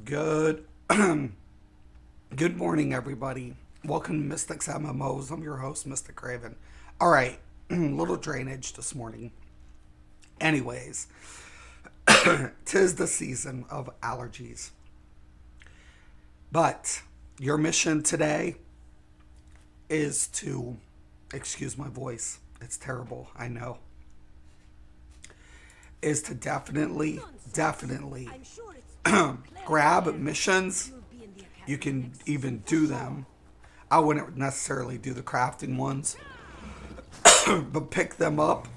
Good good morning, everybody. Welcome to Mystics MMOs. I'm your host, Mystic Raven. All right, little drainage this morning. Anyways, tis the season of allergies. But your mission today is to, excuse my voice, it's terrible, I know, is to definitely grab missions. You can even do them. I wouldn't necessarily do the crafting ones, but pick them up.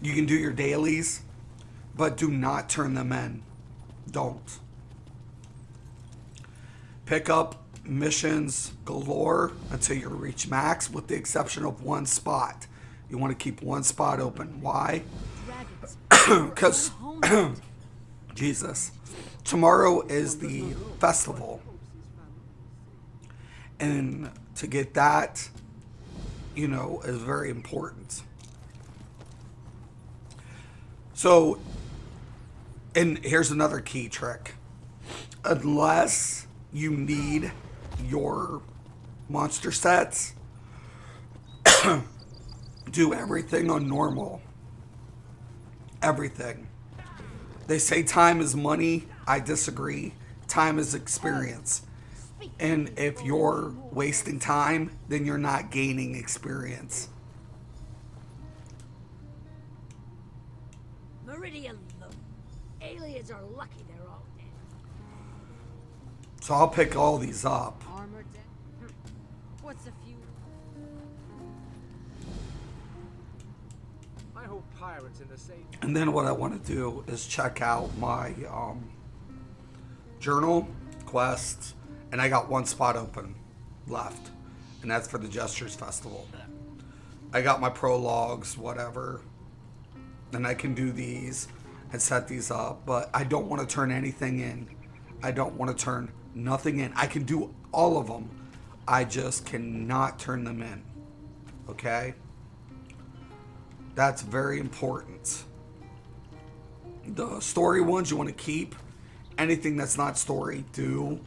You can do your dailies, but do not turn them in. Don't. Pick up missions galore until you reach max, with the exception of one spot. You want to keep one spot open. Why? Because, Jesus, tomorrow is the festival. And to get that, is very important. So, and here's another key trick. Unless you need your monster sets, do everything on normal. Everything. They say time is money. I disagree. Time is experience. And if you're wasting time, then you're not gaining experience. Meridian low. Aliens are lucky they're all dead. So I'll pick all these up. Armor dead? What's a few? I hope pirates in the same. And then what I want to do is check out my journal quests. And I got one spot open left. And that's for the Gestures Festival. I got my prologues, whatever. And I can do these and set these up. But I don't want to turn anything in. I don't want to turn nothing in. I can do all of them. I just cannot turn them in. Okay? That's very important. The story ones you want to keep. Anything that's not story, do.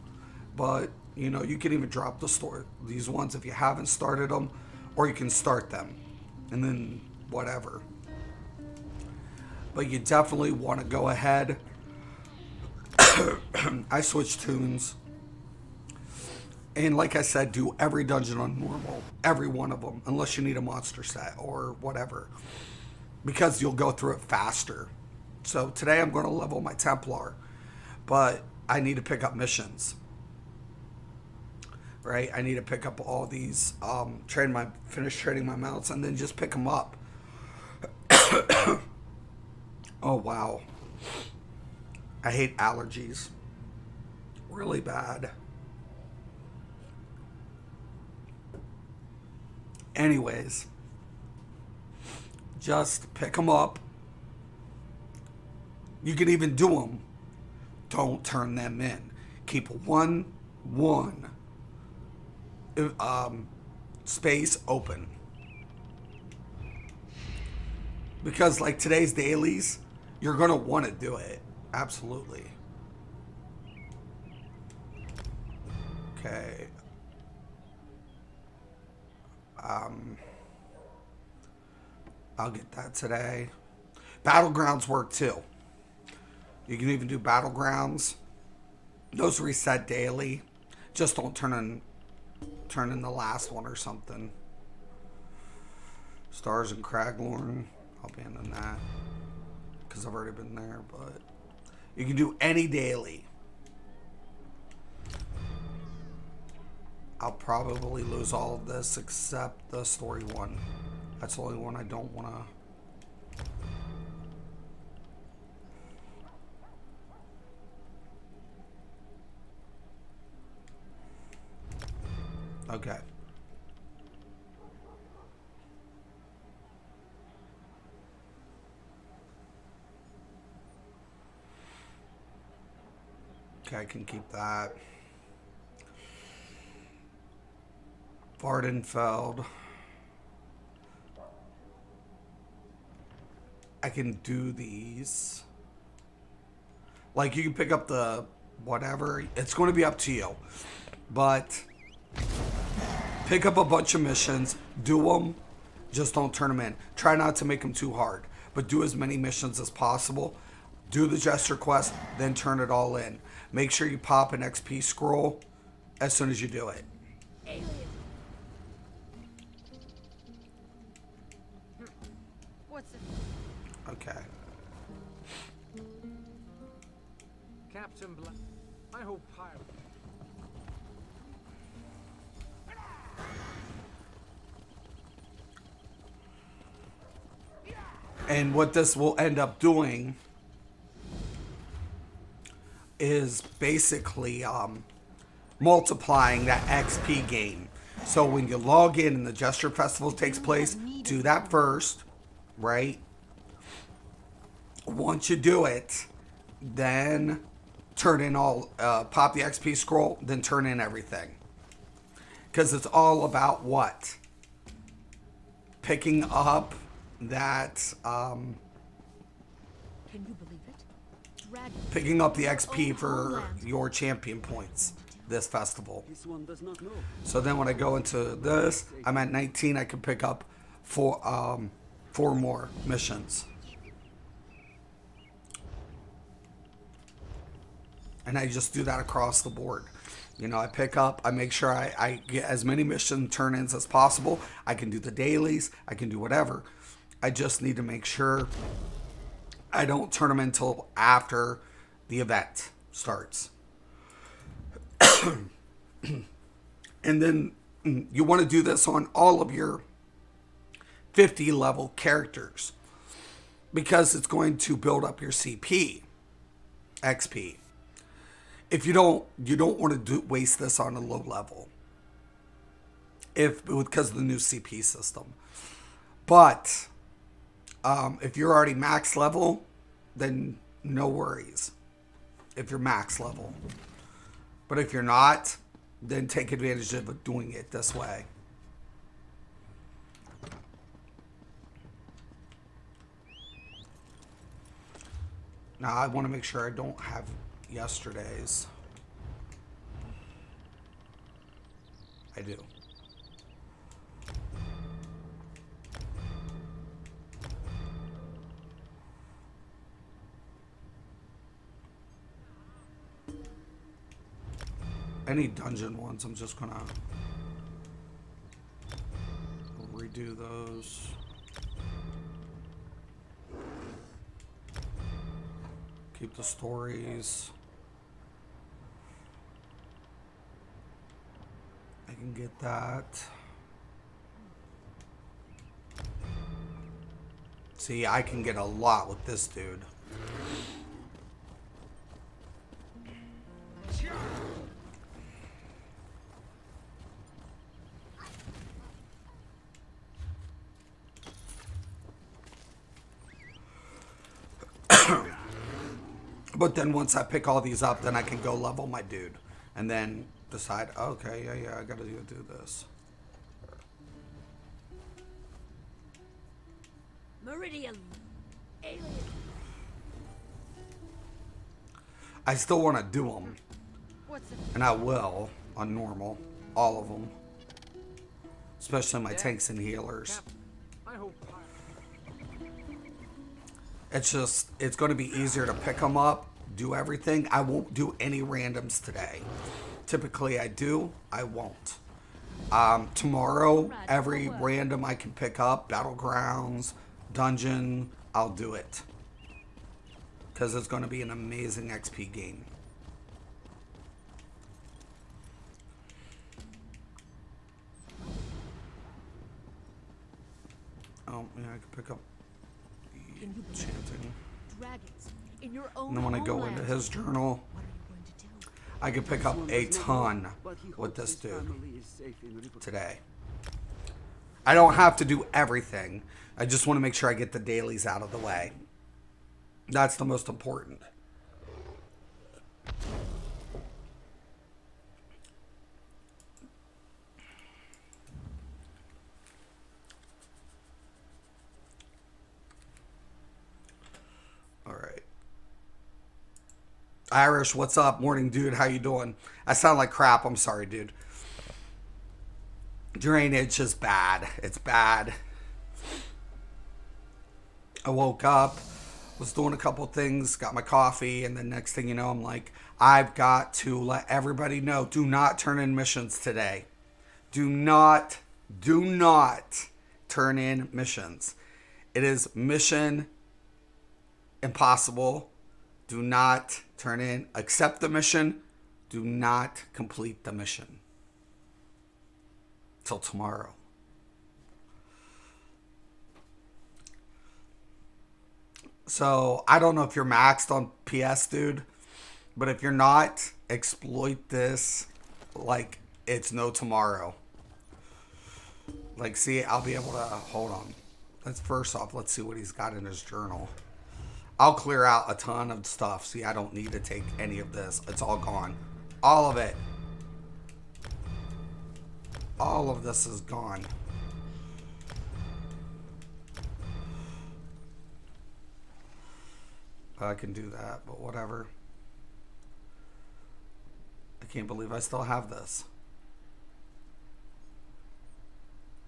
But, you can even drop the story, these ones if you haven't started them, or you can start them, and then whatever. But you definitely want to go ahead. I switch tunes. And like I said, do every dungeon on normal. Every one of them, unless you need a monster set or whatever. Because you'll go through it faster. So today I'm going to level my Templar. But I need to pick up missions. Right? I need to pick up all these, finish trading my mounts, and then just pick them up. Oh, wow. I hate allergies. Really bad. Anyways, just pick them up. You can even do them. Don't turn them in. Keep one space open, because like today's dailies, you're gonna want to do it. Absolutely. Okay. I'll get that today. Battlegrounds work too. You can even do battlegrounds. Those reset daily. Just don't turn in the last one or something. Stars and Craglorn, I'll abandon that because I've already been there. But you can do any daily. I'll probably lose all of this except the story one. That's the only one I don't want to. Okay. Okay, I can keep that. Vardenfeld. I can do these. Like, you can pick up the whatever. It's going to be up to you. But pick up a bunch of missions, do them, just don't turn them in. Try not to make them too hard, but do as many missions as possible. Do the gesture quest, then turn it all in. Make sure you pop an XP scroll as soon as you do it. Aliens. What's it? Okay. Captain Black. I hope pirate. And what this will end up doing is basically multiplying that XP gain. So when you log in and the Gesture Festival takes place, do that first, right? Once you do it, then turn in all, pop the XP scroll, then turn in everything. Because it's all about what? Picking up that, Can you believe it? Dragon. picking up the XP for your champion points this festival. This one does not know. So then when I go into this, I'm at 19. I can pick up four more missions. And I just do that across the board. You know, I pick up, I make sure I get as many mission turn-ins as possible. I can do the dailies, I can do whatever. I just need to make sure I don't turn them until after the event starts. And then you want to do this on all of your 50 level characters because it's going to build up your CP, XP. If you don't want to waste this on a low level, because of the new CP system. But if you're already max level, then no worries. If you're max level, but if you're not, then take advantage of doing it this way. Now I want to make sure I don't have yesterday's. I do. Any dungeon ones, I'm just gonna redo those. Keep the stories. I can get that. See, I can get a lot with this dude. But then once I pick all these up, then I can go level my dude. And then decide, okay, yeah, I gotta do this. Meridian. Alien. I still want to do them. What's it? And I will, on normal. All of them. Especially my tanks and healers. Captain. I hope pirate. It's going to be easier to pick them up, do everything. I won't do any randoms today. Typically I do, I won't. Tomorrow, every random I can pick up, battlegrounds, dungeon, I'll do it. Because it's going to be an amazing XP gain. Oh, yeah, I can pick up Can you believe chanting. dragons in your own And then when I go into homeland? his journal, What are you going to do? I can pick This up one a does not ton know, but he with hopes this his dude family is safe in Liverpool. today. I don't have to do everything. I just want to make sure I get the dailies out of the way. That's the most important. Irish, what's up? Morning, dude. How you doing? I sound like crap. I'm sorry, dude. Drainage is bad. It's bad. I woke up, was doing a couple things, got my coffee, and then next thing you know, I'm like, I've got to let everybody know, do not turn in missions today. Do not turn in missions. It is mission impossible. Do not turn in, accept the mission. Do not complete the mission. Till tomorrow. So, I don't know if you're maxed on PS, dude. But if you're not, exploit this like it's no tomorrow. Like, see, I'll be able to, hold on. First off, let's see what he's got in his journal. I'll clear out a ton of stuff. See, I don't need to take any of this. It's all gone. All of it. All of this is gone. I can do that, but whatever. I can't believe I still have this.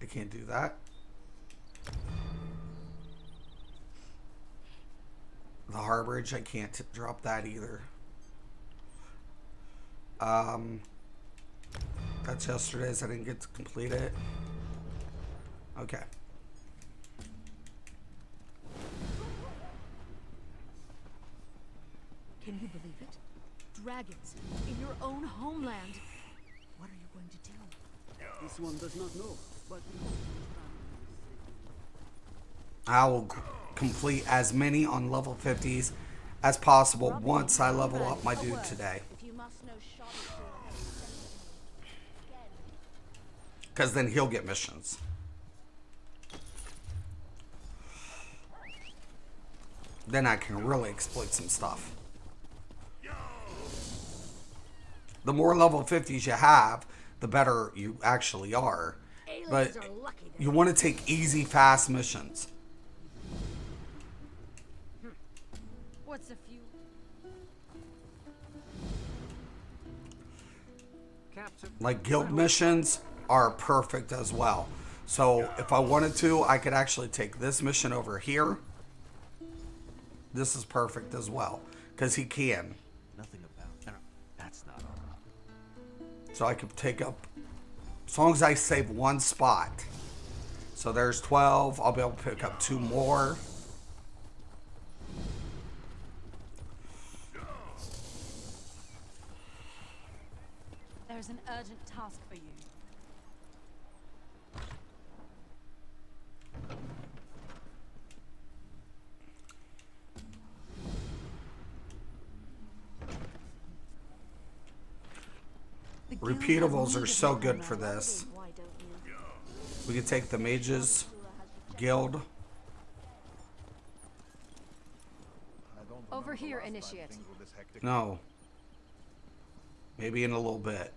I can't do that. The Harborage, I can't drop that either. That's yesterday's. I didn't get to complete it. Okay. Can you believe it? Dragons in your own homeland. What are you going to do? This one does not know, but I will complete as many on level 50s as possible once I level up my dude today. Because then he'll get missions. Then I can really exploit some stuff. The more level 50s you have, the better you actually are. But you want to take easy, fast missions. What's a few? Captain. Like guild missions are perfect as well. So if I wanted to, I could actually take this mission over here. This is perfect as well. Because he can. nothing about. No, that's not all right. So I could take up, as long as I save one spot. So there's 12. I'll be able to pick up 2 more. There's an urgent task for you. Repeatables are so good for this. We can take the mages guild. Over here, initiate. No. Maybe in a little bit.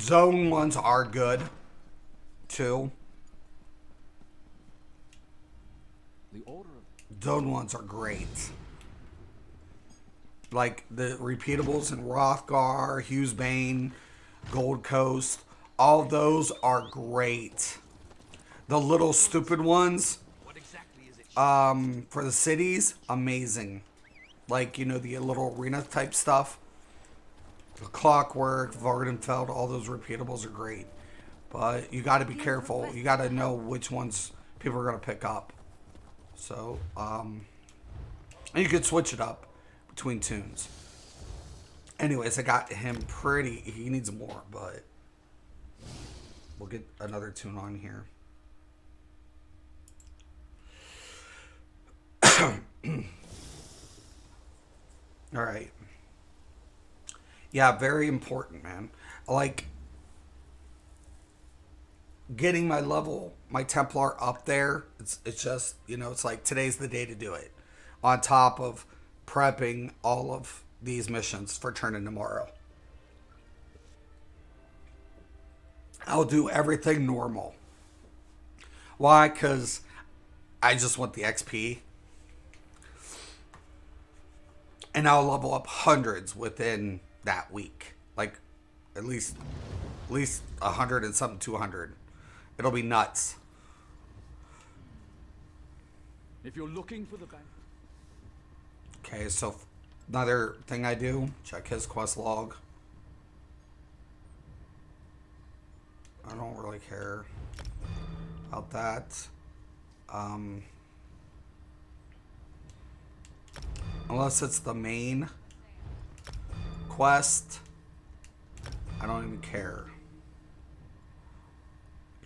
Zone ones are good too. The order of Zone ones are great. Like the repeatables in Rothgar, Hughesbane, Gold Coast. All those are great. The little stupid ones, for the cities, amazing. Like, you know, the little arena type stuff. The Clockwork, Vardenfeld, all those repeatables are great. But you got to be careful. You got to know which ones people are going to pick up. So, and you could switch it up between tunes. Anyways, I got him pretty. He needs more, but we'll get another tune on here. All right. Yeah, very important, man. Like getting my level, my Templar up there. It's just, you know, it's like today's the day to do it. On top of prepping all of these missions for turning tomorrow. I'll do everything normal. Why? Because I just want the XP. And I'll level up hundreds within that week. Like, at least 100 and something, 200. It'll be nuts. If you're looking for the bank. Okay, so another thing I do, check his quest log. I don't really care about that. Unless it's the main quest, I don't even care.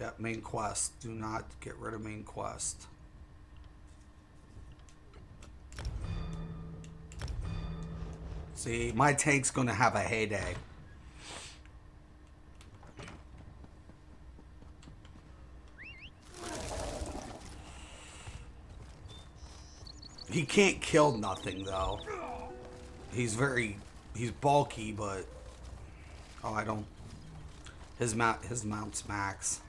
Yeah, main quest. Do not get rid of main quest. See, my tank's gonna have a heyday. He can't kill nothing though. He's bulky, but I don't. His mount's max.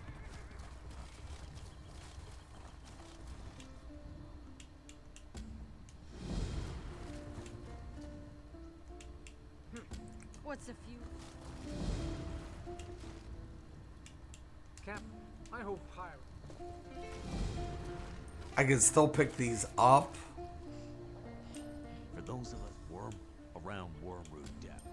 What's a few? Cap, I hope pirate. I can still pick these up. For those of us around Wormroot Depth.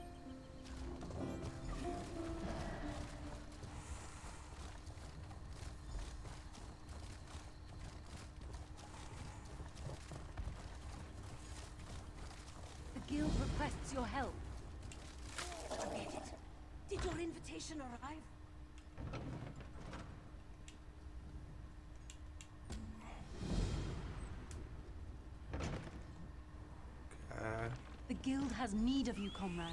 The guild requests your help. Forget it. Did your invitation arrive? The guild has need of you, comrade.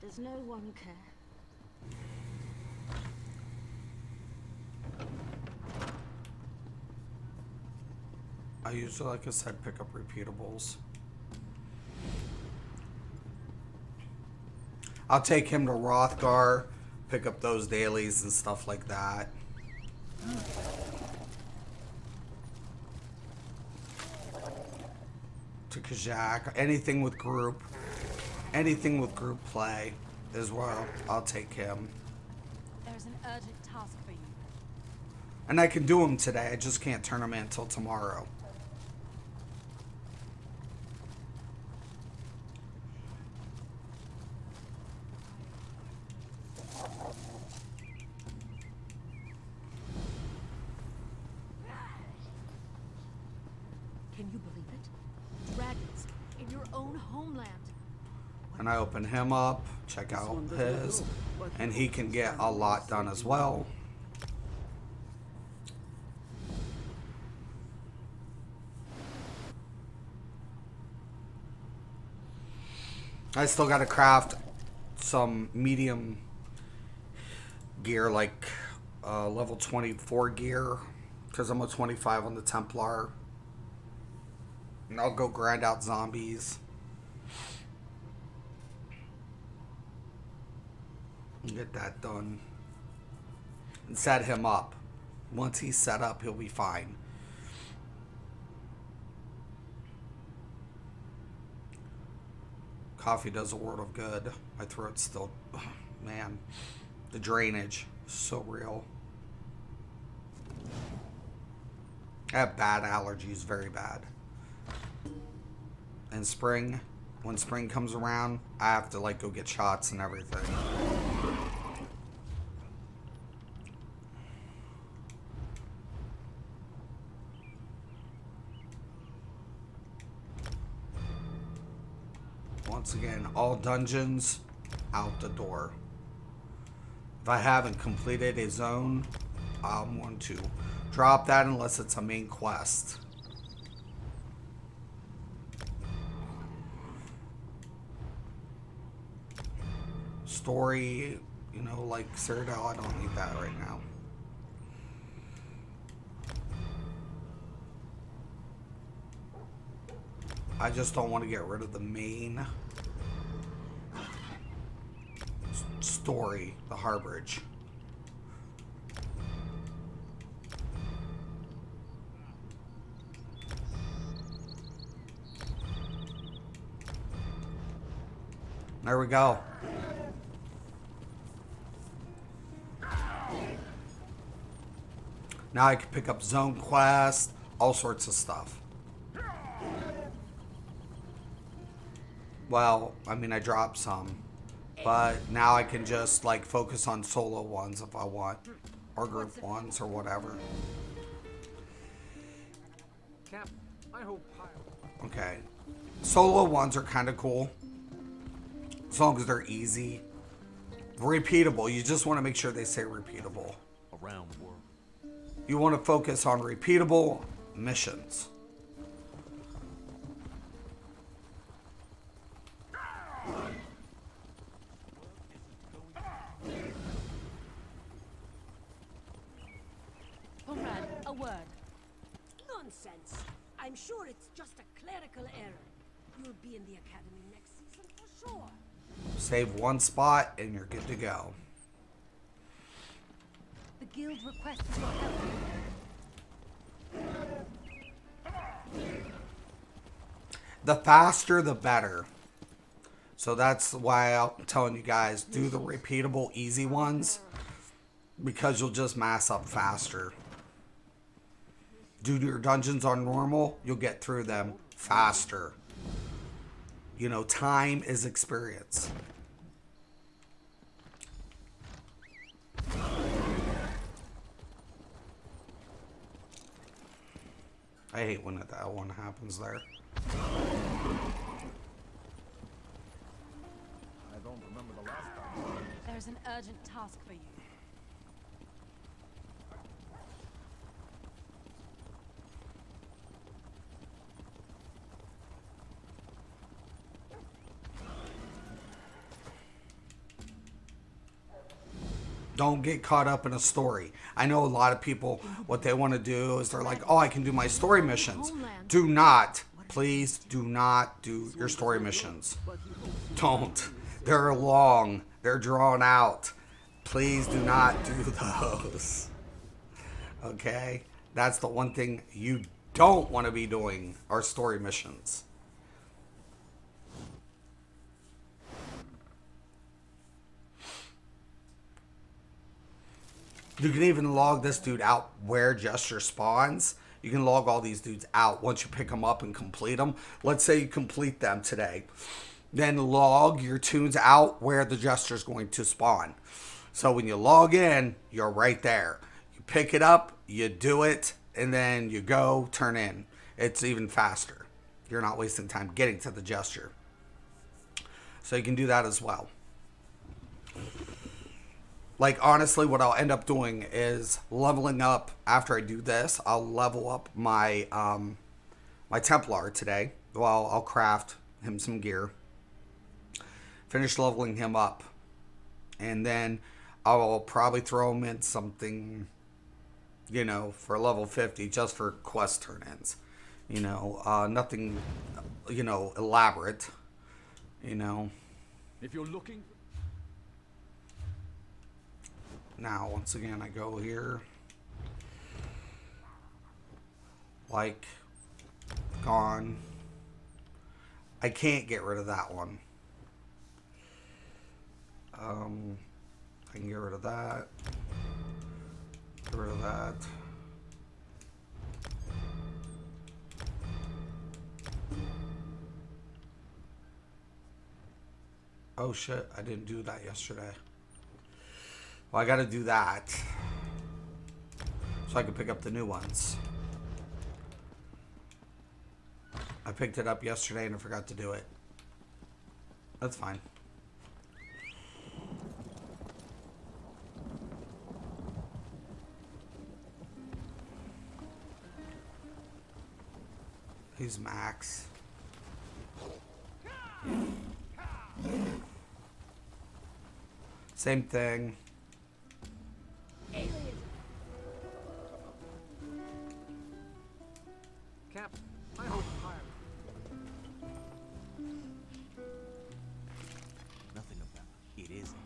Does no one care? I usually, like I said, pick up repeatables. I'll take him to Rothgar, pick up those dailies and stuff like that. To Kajak, anything with group play is where I'll take him. There's an urgent task for you. And I can do them today, I just can't turn them in until tomorrow. Can you believe it? Dragons in your own homeland. And I open him up, check out his, and he can get a lot done as well. I still got to craft some medium gear, like level 24 gear, because I'm a 25 on the Templar. And I'll go grind out zombies. And get that done. And set him up. Once he's set up, he'll be fine. Coffee does a world of good. My throat's still... man. The drainage is so real. I have bad allergies. Very bad. In spring, when spring comes around, I have to like go get shots and everything. Once again, all dungeons out the door. If I haven't completed a zone, I'm going to drop that unless it's a main quest. Story, you know, like Cyrodiil, I don't need that right now. I just don't want to get rid of the main story, the Harborage. There we go. Now I can pick up zone quest, all sorts of stuff. Well, I mean, I dropped some, but now I can just like focus on solo ones if I want, or group ones or whatever. Cap, I hope Pilot. Okay, solo ones are kind of cool as long as they're easy, repeatable. You just want to make sure they say repeatable. Around world. You want to focus on repeatable missions. Comrade, a word. Nonsense. I'm sure it's just a clerical error. You'll be in the academy next season for sure. Save one spot and you're good to go. The guild requests your help. The faster, the better. So that's why I'm telling you guys, do the repeatable, easy ones, because you'll just mass up faster. Do your dungeons on normal, you'll get through them faster. You know, time is experience. I hate when that one happens there. I don't remember the last time. There's an urgent task for you. Don't get caught up in a story. I know a lot of people, what they want to do is they're like, oh, I can do my story missions. Do not. Please do not do your story missions. Don't. They're long. They're drawn out. Please do not do those. Okay? That's the one thing you don't want to be doing, are story missions. You can even log this dude out where Gesture spawns. You can log all these dudes out once you pick them up and complete them. Let's say you complete them today. Then log your tunes out where the Gesture is going to spawn. So when you log in, you're right there. You pick it up, you do it, and then you go, turn in. It's even faster. You're not wasting time getting to the Gesture. So you can do that as well. Like, honestly, what I'll end up doing is leveling up. After I do this, I'll level up my my Templar today. Well, I'll craft him some gear. Finish leveling him up. And then I'll probably throw him in something, you know, for level 50, just for quest turn-ins. You know, nothing, you know, elaborate. You know. If you're looking... Now, once again, I go here. Like, gone. I can't get rid of that one. I can get rid of that. Get rid of that. Oh shit, I didn't do that yesterday. Well, I gotta do that so I can pick up the new ones. I picked it up yesterday and I forgot to do it. That's fine. He's max. Same thing. Cap, I hope Pilot. Nothing about it isn't.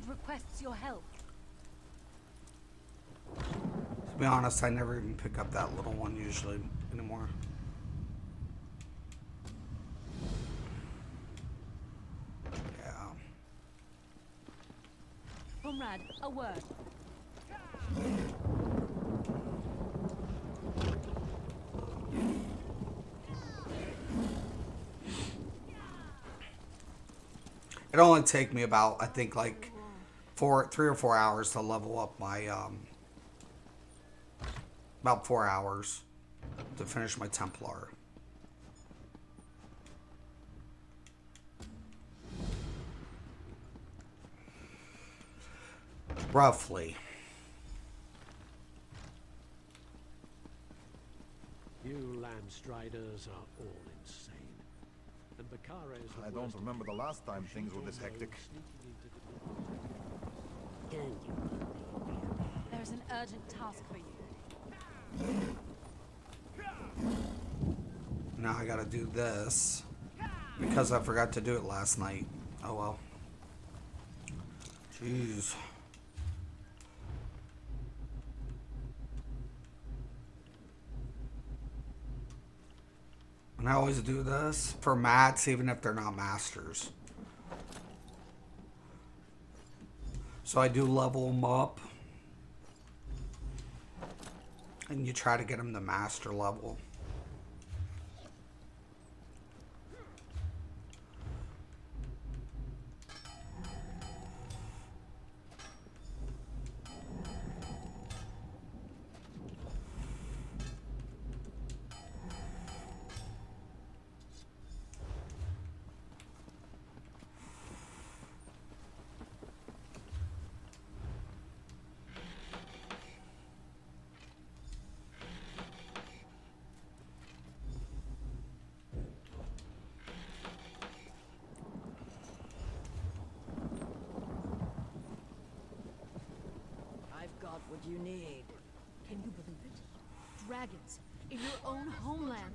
guild requests your help. To be honest, I never even pick up that little one usually anymore. Yeah. Comrade, a word. It only take me about, I think, like 3 or 4 hours to level up my about 4 hours to finish my Templar. Roughly. You Landstriders are all insane. And Bakares I don't remember the last time things were this hectic. There's an urgent task for you. Now I gotta do this because I forgot to do it last night. Oh well. Jeez. And I always do this for mats, even if they're not masters. So I do level them up. And you try to get them to master level. I've got what you need. Can you believe it? Dragons in your own homeland.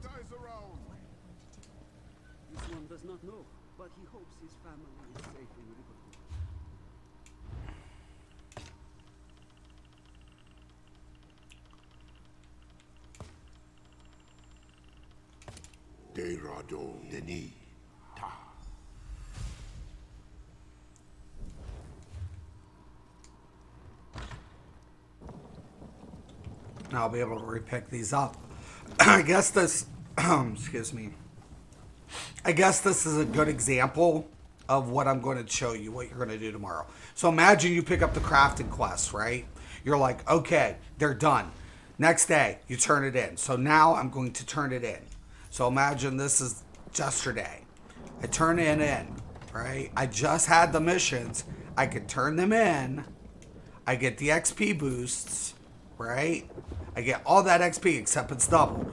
This one does not know, but he hopes his family is safe in Liverpool. Derado Denis. Ta. I'll be able to repick these up. I guess this, excuse me. I guess this is a good example of what I'm going to show you, what you're going to do tomorrow. So imagine you pick up the crafting quest, right? You're like, okay, they're done. Next day, you turn it in. So now I'm going to turn it in. So imagine this is yesterday. I turn it in, right? I just had the missions. I could turn them in. I get the XP boosts, right? I get all that XP except it's doubled,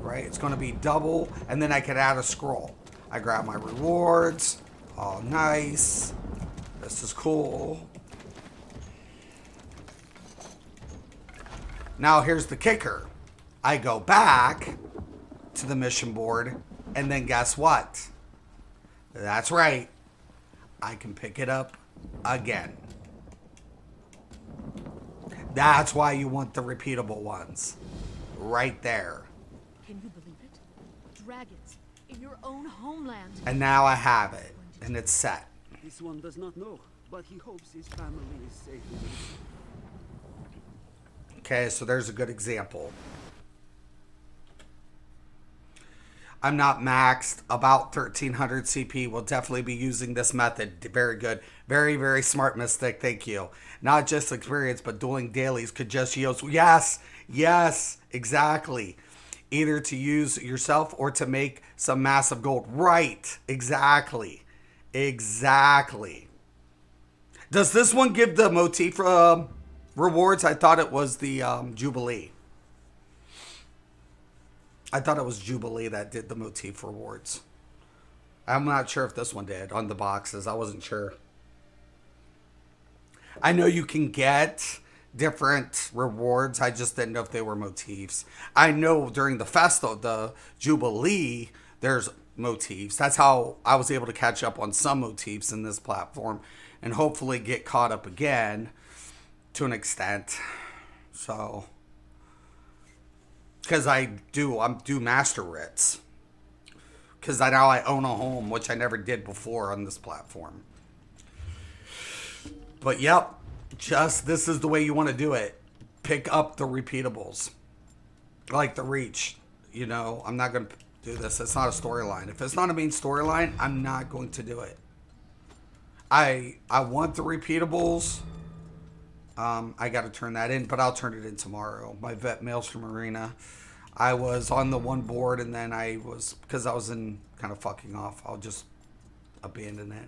right? It's going to be double, and then I could add a scroll. I grab my rewards. Oh, nice. This is cool. Now here's the kicker. I go back to the mission board, and then guess what? That's right. I can pick it up again. That's why you want the repeatable ones. Right there. Can you believe it? Dragons in your own homeland. And now I have it. And it's set. This one does not know, but he hopes his family is safe in Liverpool. Okay, so there's a good example. I'm not maxed. About 1300 CP. Will definitely be using this method. Very good. Very, very smart, Mystic. Thank you. Not just experience, but dueling dailies could just use. Yes, yes, exactly. Either to use yourself or to make some massive gold. Right, exactly. Exactly. Does this one give the motif rewards? I thought it was the Jubilee. I thought it was Jubilee that did the motif rewards. I'm not sure if this one did on the boxes. I wasn't sure. I know you can get different rewards. I just didn't know if they were motifs. I know during the festival, the Jubilee, there's motifs. That's how I was able to catch up on some motifs in this platform and hopefully get caught up again to an extent. So, because I do master writs. Because now I own a home, which I never did before on this platform. But yep, just this is the way you want to do it. Pick up the repeatables. Like the Reach. You know, I'm not going to do this. It's not a storyline. If it's not a main storyline, I'm not going to do it. I want the repeatables. I got to turn that in, but I'll turn it in tomorrow. My vet Maelstrom Arena. I was on the one board, and then because I was in kind of fucking off, I'll just abandon it.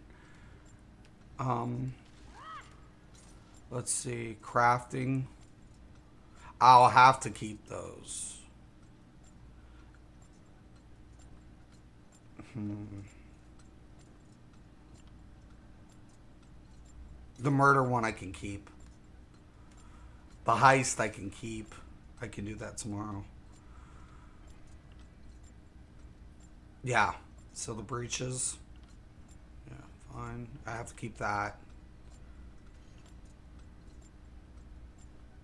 Let's see, crafting. I'll have to keep those. The murder one I can keep. The heist I can keep. I can do that tomorrow. Yeah. So the breaches. Yeah, fine. I have to keep that.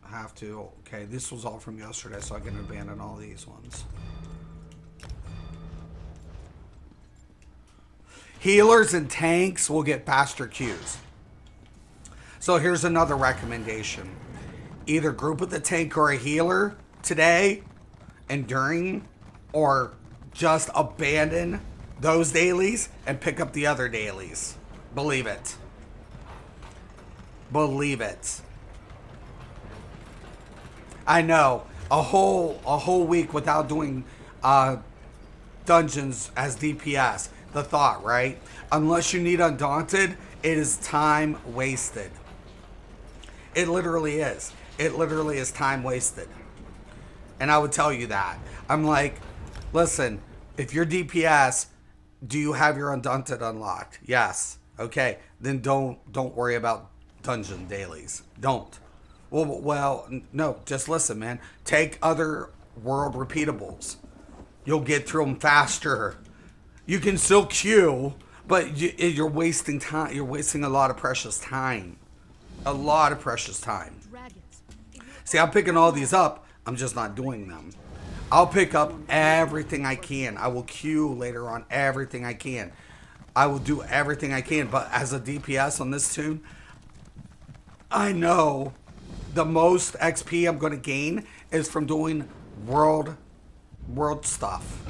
I have to. Okay, this was all from yesterday, so I can abandon all these ones. Healers and tanks will get faster queues. So here's another recommendation. Either group with a tank or a healer today and during, or just abandon those dailies and pick up the other dailies. Believe it. Believe it. I know. A whole week without doing dungeons as DPS. The thought, right? Unless you need Undaunted, it is time wasted. It literally is. It literally is time wasted. And I would tell you that. I'm like, listen, if you're DPS, do you have your Undaunted unlocked? Yes. Okay. Then don't worry about dungeon dailies. Don't. Well, no, just listen, man. Take other world repeatables. You'll get through them faster. You can still queue, but you're wasting time. You're wasting a lot of precious time. A lot of precious time. See, I'm picking all these up. I'm just not doing them. I'll pick up everything I can. I will queue later on everything I can. I will do everything I can. But as a DPS on this tune, I know the most XP I'm going to gain is from doing world stuff.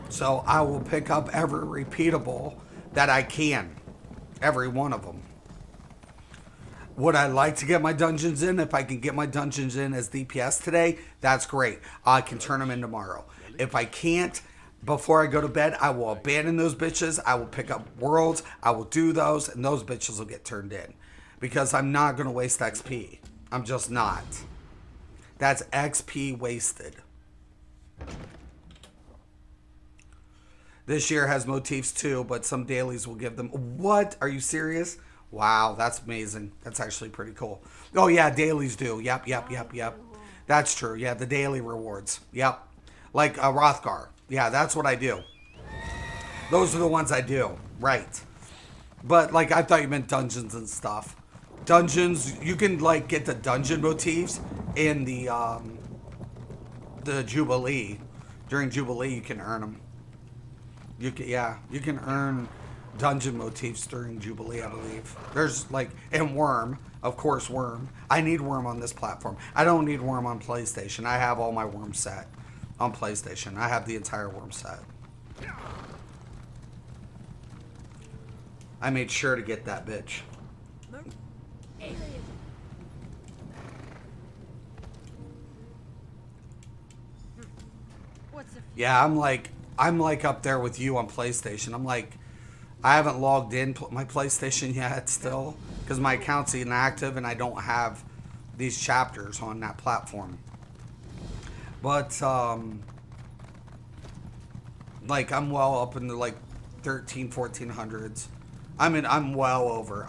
So I will pick up every repeatable that I can. Every one of them. Would I like to get my dungeons in? If I can get my dungeons in as DPS today, that's great. I can turn them in tomorrow. If I can't, before I go to bed, I will abandon those bitches. I will pick up worlds. I will do those, and those bitches will get turned in. Because I'm not going to waste XP. I'm just not. That's XP wasted. This year has motifs too, but some dailies will give them. What? Are you serious? Wow, that's amazing. That's actually pretty cool. Oh yeah, dailies do. Yep. That's true. Yeah, the daily rewards. Yep. Like Rothgar. Yeah, that's what I do. Those are the ones I do. Right. But like, I thought you meant dungeons and stuff. Dungeons, you can like get the dungeon motifs in the Jubilee. During Jubilee, you can earn them. You can earn dungeon motifs during Jubilee, I believe. There's like, and Worm, of course, Worm. I need Worm on this platform. I don't need Worm on PlayStation. I have all my Worm set on PlayStation. I have the entire Worm set. I made sure to get that bitch. Yeah, I'm like up there with you on PlayStation. I'm like, I haven't logged in my PlayStation yet still because my account's inactive and I don't have these chapters on that platform. But like, I'm well up in the like 1400s I mean, I'm well over.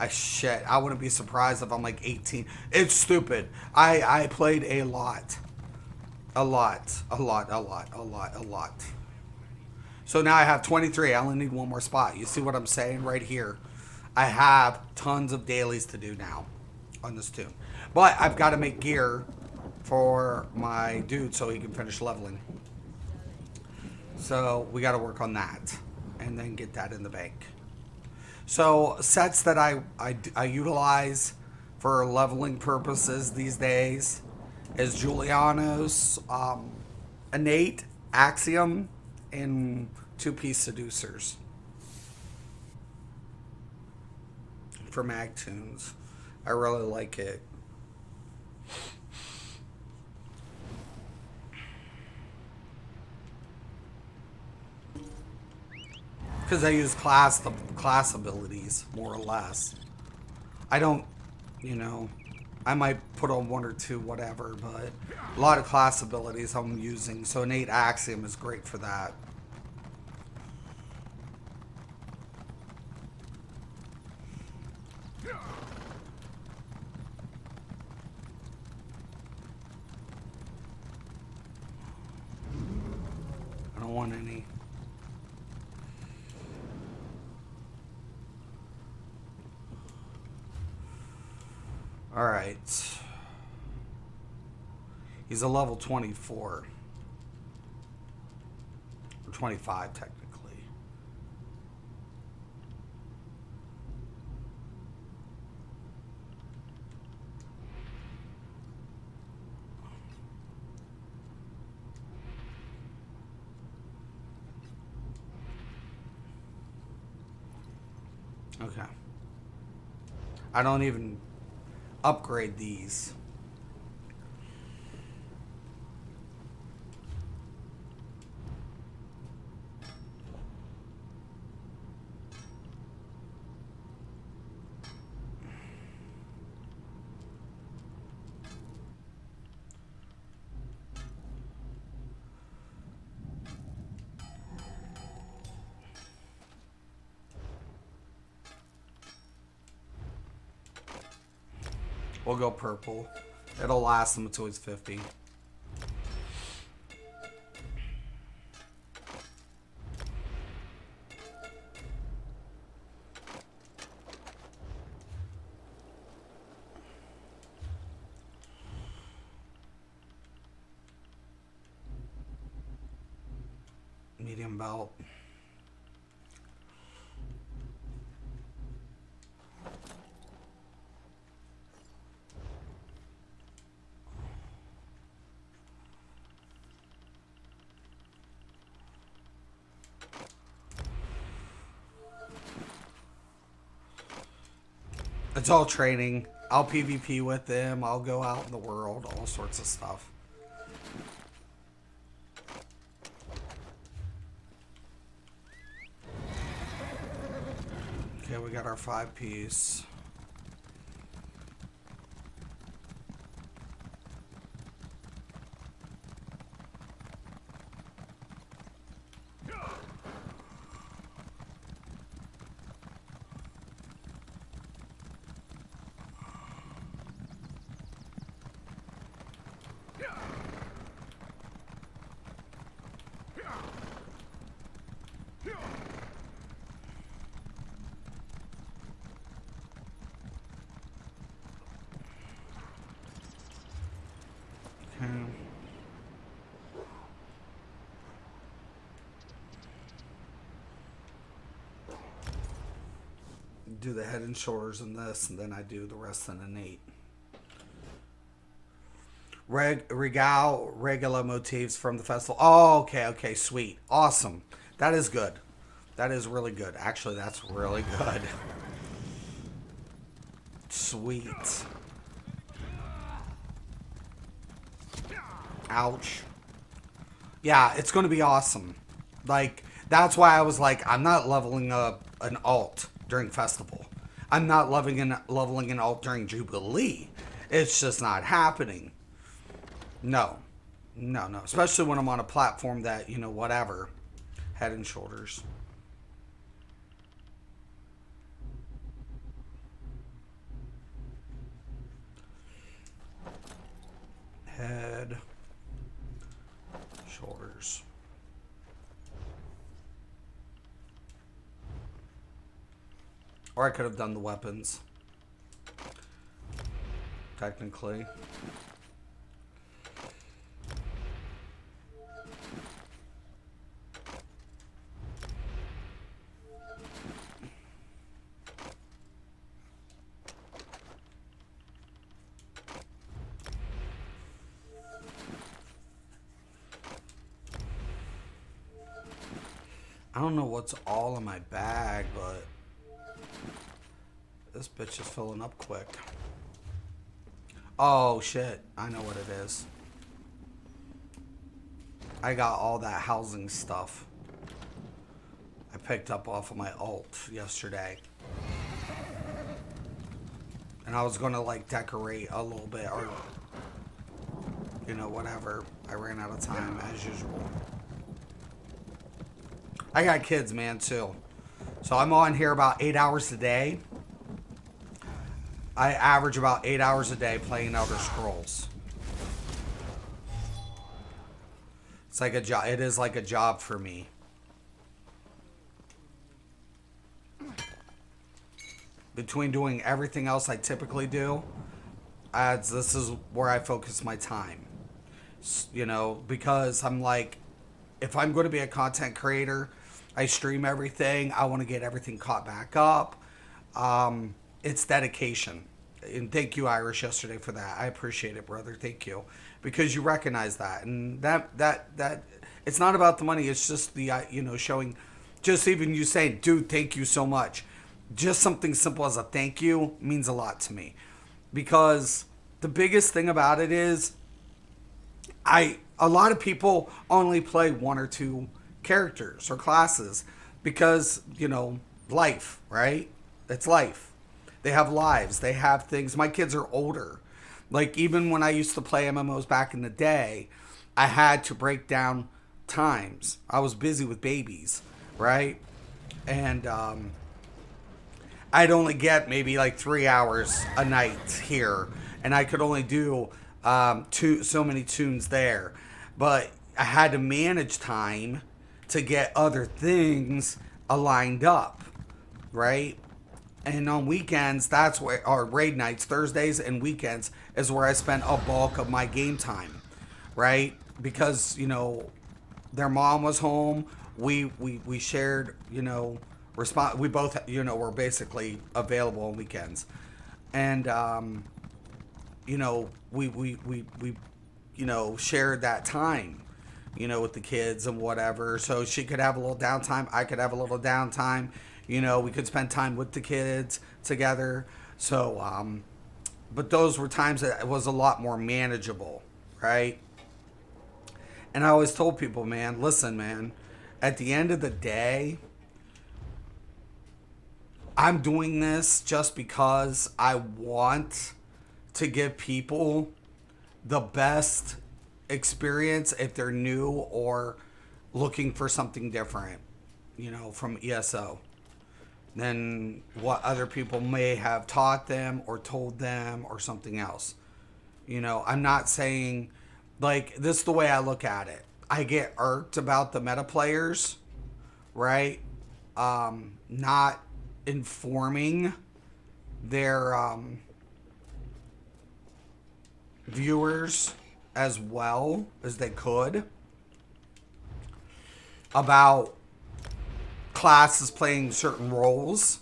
Shit. I wouldn't be surprised if I'm like 18. It's stupid. I played a lot. A lot. So now I have 23. I only need one more spot. You see what I'm saying right here? I have tons of dailies to do now on this tune. But I've got to make gear for my dude so he can finish leveling. So we got to work on that and then get that in the bank. So sets that I utilize for leveling purposes these days is Juliano's Innate, Axiom, and 2-piece Seducers for mag tunes. I really like it. Because I use class abilities, more or less. I don't, you know, I might put on one or two, whatever, but a lot of class abilities I'm using. So Innate Axiom is great for that. I don't want any. All right. He's a level 24. Or 25, technically. Okay. I don't even upgrade these. We'll go purple. It'll last him until he's 50. Medium belt. It's all training. I'll PvP with them. I'll go out in the world. All sorts of stuff. Okay, we got our 5-piece. Do the head and shoulders in this, and then I do the rest in Innate. Regala motifs from the festival. Oh, okay, sweet. Awesome. That is good. That is really good. Actually, that's really good. Sweet. Ouch. Yeah, it's going to be awesome. Like, that's why I was like, I'm not leveling up an alt during Festival. I'm not leveling an alt during Jubilee. It's just not happening. No. Especially when I'm on a platform that, whatever. Head and shoulders. Jesters. Or I could have done the weapons. Technically. I don't know what's all in my bag, but this bitch is filling up quick. Oh shit, I know what it is. I got all that housing stuff I picked up off of my alt yesterday. And I was gonna like decorate a little bit or, you know, whatever. I ran out of time as usual. I got kids, man, too. So I'm on here about 8 hours a day. I average about 8 hours a day playing Elder Scrolls. It's like a job. It is like a job for me. Between doing everything else I typically do, this is where I focus my time. You know, because I'm like, if I'm going to be a content creator, I stream everything. I want to get everything caught back up. It's dedication. And thank you, Irish, yesterday for that. I appreciate it, brother. Thank you. Because you recognize that. And that it's not about the money. It's just the, you know, showing, just even you saying, dude, thank you so much. Just something simple as a thank you means a lot to me. Because the biggest thing about it is, a lot of people only play one or two characters or classes because, you know, life, right? It's life. They have lives. They have things. My kids are older. Like, even when I used to play MMOs back in the day, I had to break down times. I was busy with babies, right? And I'd only get maybe like 3 hours a night here, and I could only do so many tunes there. But I had to manage time to get other things aligned up, right? And on weekends, that's where, or raid nights, Thursdays and weekends, is where I spent a bulk of my game time, right? Because, you know, their mom was home. We shared, you know, we both, you know, were basically available on weekends. And, you know, we you know, shared that time, you know, with the kids and whatever. So she could have a little downtime. I could have a little downtime. You know, we could spend time with the kids together. So, but those were times that it was a lot more manageable, right? And I always told people, man, listen, man, at the end of the day, I'm doing this just because I want to give people the best experience if they're new or looking for something different, you know, from ESO than what other people may have taught them or told them or something else. You know, I'm not saying, like, this is the way I look at it. I get irked about the meta players, right? Not informing their viewers as well as they could about classes playing certain roles.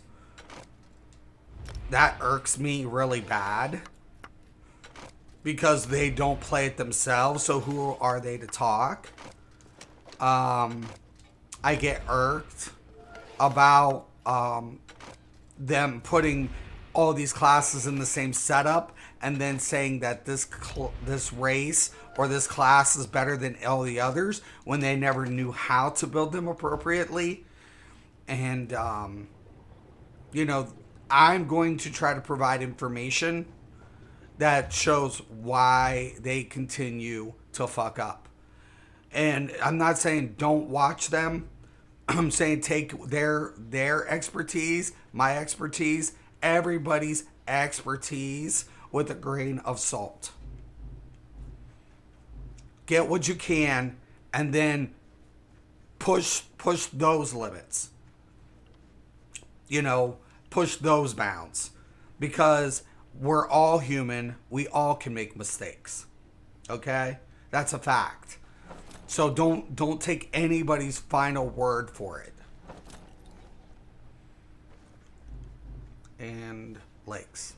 That irks me really bad because they don't play it themselves, so who are they to talk? I get irked about them putting all these classes in the same setup and then saying that this race or this class is better than all the others when they never knew how to build them appropriately. And, you know, I'm going to try to provide information that shows why they continue to fuck up. And I'm not saying don't watch them. I'm saying take their expertise, my expertise, everybody's expertise with a grain of salt. Get what you can and then push those limits. You know, push those bounds, because we're all human. We all can make mistakes. Okay? That's a fact. So don't take anybody's final word for it. And lakes.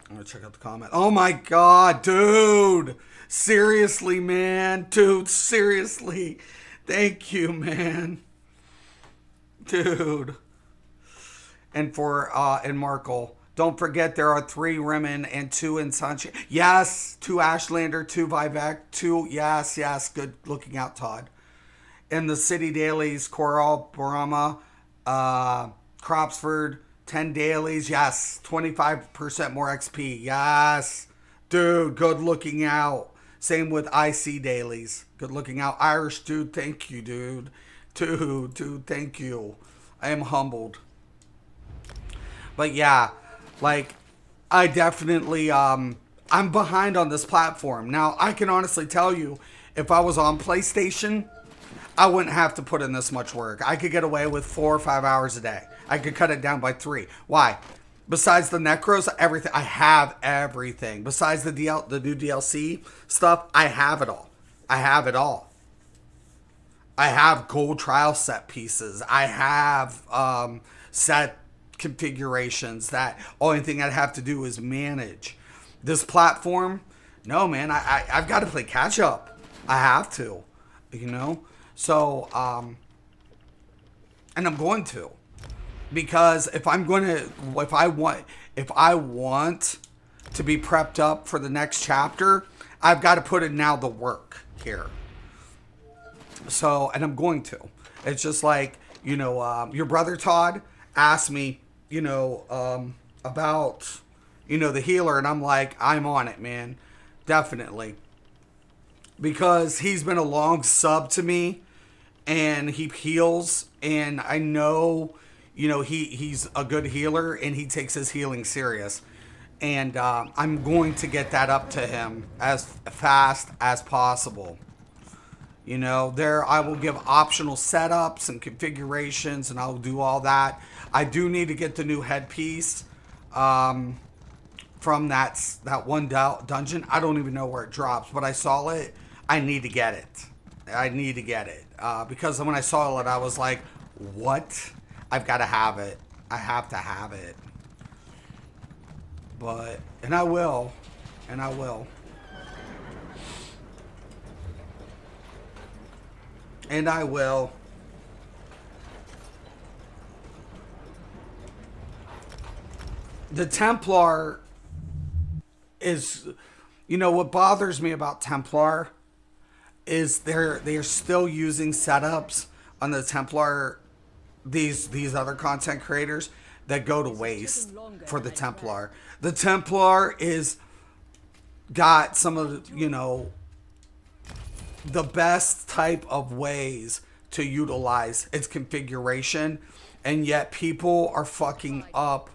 I'm gonna check out the comment. Oh my god, dude! Seriously, man. Dude, seriously. Thank you, man. Dude. And for and Markle, don't forget there are 3 Rimmon and 2 in Sunshine. Yes, 2 Ashlander, 2 Vivek, 2. Yes. Good looking out, Todd. In the City Dailies, Coral, Brahma, Cropsford, 10 dailies. Yes, 25% more XP. Yes, dude, good looking out. Same with IC dailies. Good looking out. Irish dude, thank you, dude. Dude, thank you. I am humbled. But yeah, like, I definitely, I'm behind on this platform. Now, I can honestly tell you, if I was on PlayStation, I wouldn't have to put in this much work. I could get away with 4 or 5 hours a day. I could cut it down by 3. Why? Besides the Necros, everything. I have everything. Besides the new DLC stuff, I have it all. I have it all. I have gold trial set pieces. I have set configurations that only thing I'd have to do is manage. This platform, no, man, I've got to play catch up. I have to, you know? So, and I'm going to. Because if I want to be prepped up for the next chapter, I've got to put in now the work here. So, and I'm going to. It's just like, you know, your brother Todd asked me, you know, about, you know, the healer, and I'm like, I'm on it, man. Definitely. Because he's been a long sub to me, and he heals, and I know, you know, he's a good healer, and he takes his healing serious. And I'm going to get that up to him as fast as possible. You know, there I will give optional setups and configurations, and I'll do all that. I do need to get the new headpiece from that one dungeon. I don't even know where it drops, but I saw it. I need to get it. I need to get it. Because when I saw it, I was like, what? I've got to have it. I have to have it. But, and I will. And I will. And I will. The Templar is, you know, what bothers me about Templar is they're still using setups on the Templar, these other content creators that go to waste for the Templar. The Templar is got some of the, you know, the best type of ways to utilize its configuration, and yet people are fucking up,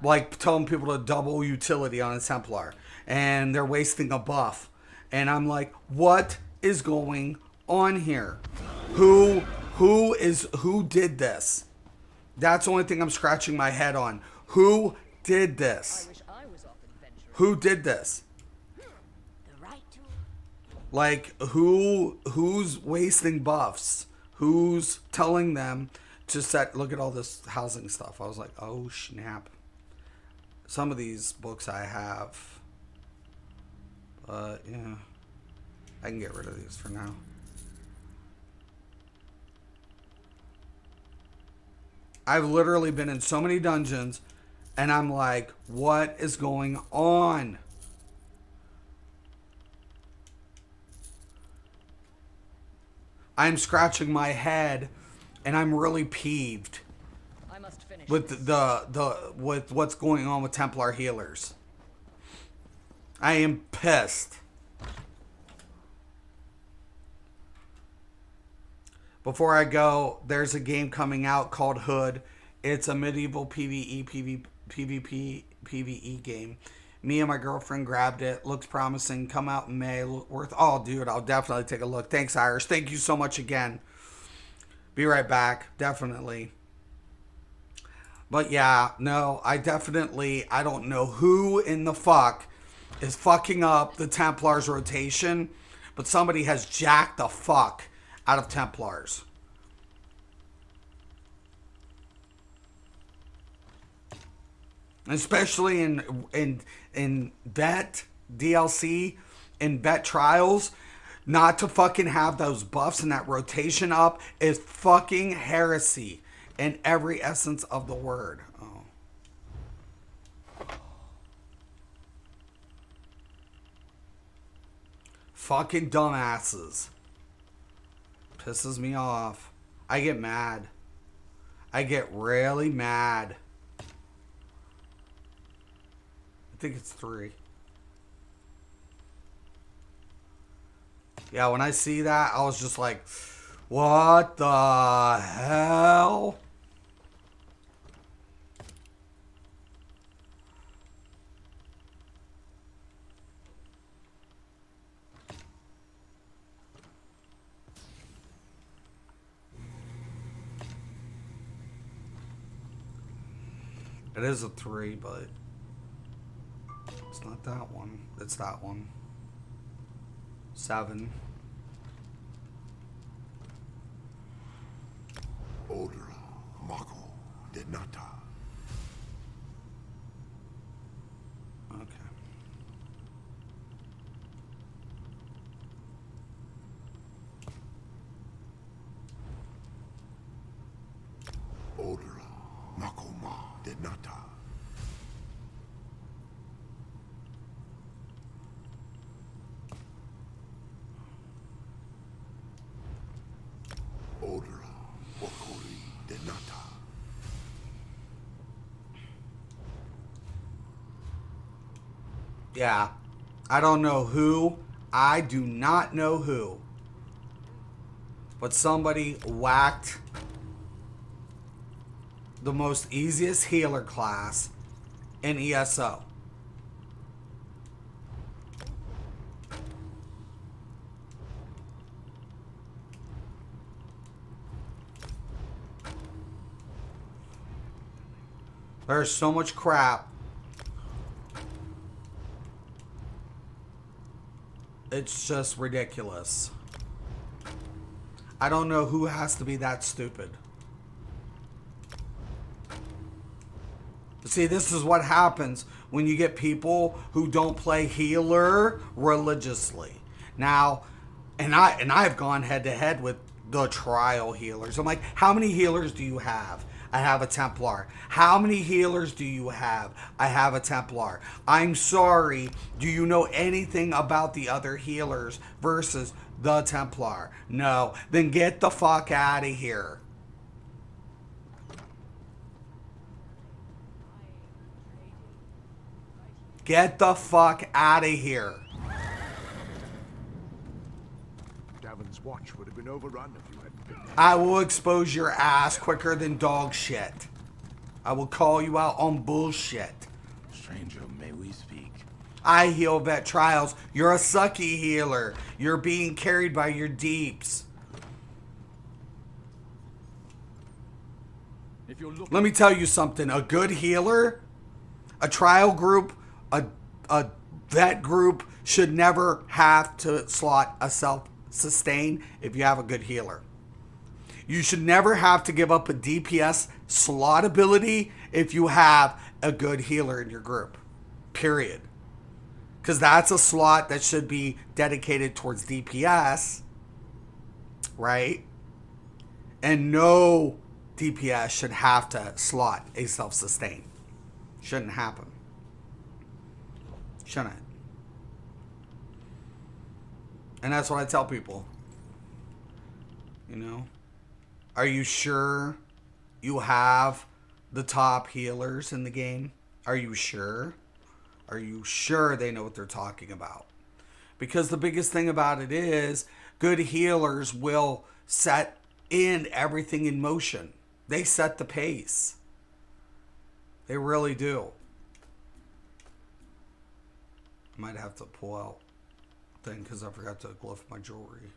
like telling people to double utility on a Templar, and they're wasting a buff. And I'm like, what is going on here? Who did this? That's the only thing I'm scratching my head on. Who did this? Who did this? Like, who's wasting buffs? Who's telling them to set, look at all this housing stuff. I was like, oh snap. Some of these books I have, but yeah, I can get rid of these for now. I've literally been in so many dungeons, and I'm like, what is going on? I'm scratching my head, and I'm really peeved with with what's going on with Templar healers. I am pissed. Before I go, there's a game coming out called Hood. It's a medieval PvP, PvE game. Me and my girlfriend grabbed it. Looks promising. Come out in May. Oh, dude, I'll definitely take a look. Thanks, Irish. Thank you so much again. Be right back. Definitely. But yeah, no, I don't know who in the fuck is fucking up the Templars rotation, but somebody has jacked the fuck out of Templars. Especially in vet DLC and vet trials, not to fucking have those buffs and that rotation up is fucking heresy in every essence of the word. Oh. Fucking dumbasses. Pisses me off. I get mad. I get really mad. I think it's 3. Yeah, when I see that, I was just like, what the hell? It is a 3, but it's not that one. It's that one. 7. Order Mako de Nata. Okay. Order Makoma de Nata. Order Wakori de Nata. Yeah. I don't know who. I do not know who. But somebody whacked the most easiest healer class in ESO. There's so much crap. It's just ridiculous. I don't know who has to be that stupid. See, this is what happens when you get people who don't play healer religiously. Now, and I've gone head to head with the trial healers. I'm like, how many healers do you have? I have a Templar. How many healers do you have? I have a Templar. I'm sorry, do you know anything about the other healers versus the Templar? No. Then get the fuck out of here. Get the fuck out of here. Davin's watch would have been overrun if you hadn't been there. I will expose your ass quicker than dog shit. I will call you out on bullshit. Stranger, may we speak? I heal vet trials. You're a sucky healer. You're being carried by your deeps. If you're looking, Let me tell you something. A good healer, a trial group, a vet group should never have to slot a self-sustain if you have a good healer. You should never have to give up a DPS slot ability if you have a good healer in your group. Period. Because that's a slot that should be dedicated towards DPS, right? And no DPS should have to slot a self-sustain. Shouldn't happen. Shouldn't. And that's what I tell people. You know? Are you sure you have the top healers in the game? Are you sure? Are you sure they know what they're talking about? Because the biggest thing about it is good healers will set and everything in motion. They set the pace. They really do. Might have to pull out thing because I forgot to lift my jewelry.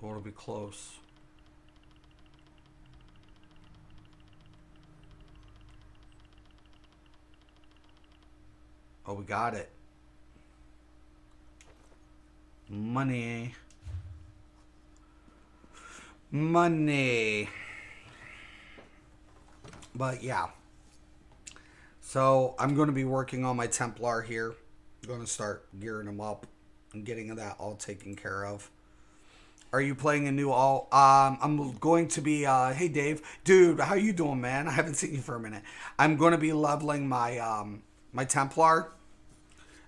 Or it'll be close. Oh, we got it. Money. Money. But yeah. So I'm going to be working on my Templar here. I'm going to start gearing them up and getting that all taken care of. Are you playing a new all? I'm going to be, hey Dave, dude, how you doing, man? I haven't seen you for a minute. I'm going to be leveling my, my Templar.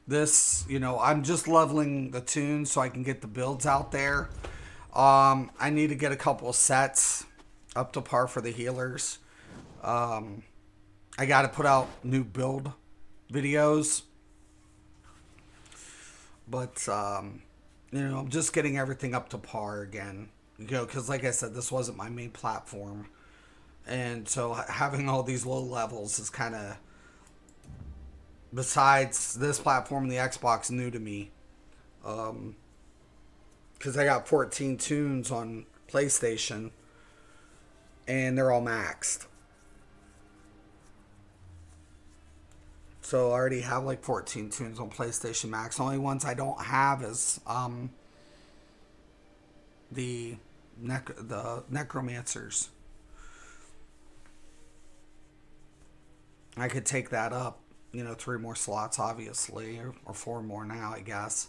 This, you know, I'm just leveling the tunes so I can get the builds out there. I need to get a couple of sets up to par for the healers. I got to put out new build videos. But, you know, I'm just getting everything up to par again. You know, because like I said, this wasn't my main platform. And so having all these low levels is kind of, besides this platform and the Xbox, new to me. Because I got 14 tunes on PlayStation. And they're all maxed. So I already have like 14 tunes on PlayStation Max. The only ones I don't have is the Necromancers. I could take that up, you know, 3 more slots obviously, or 4 more now I guess,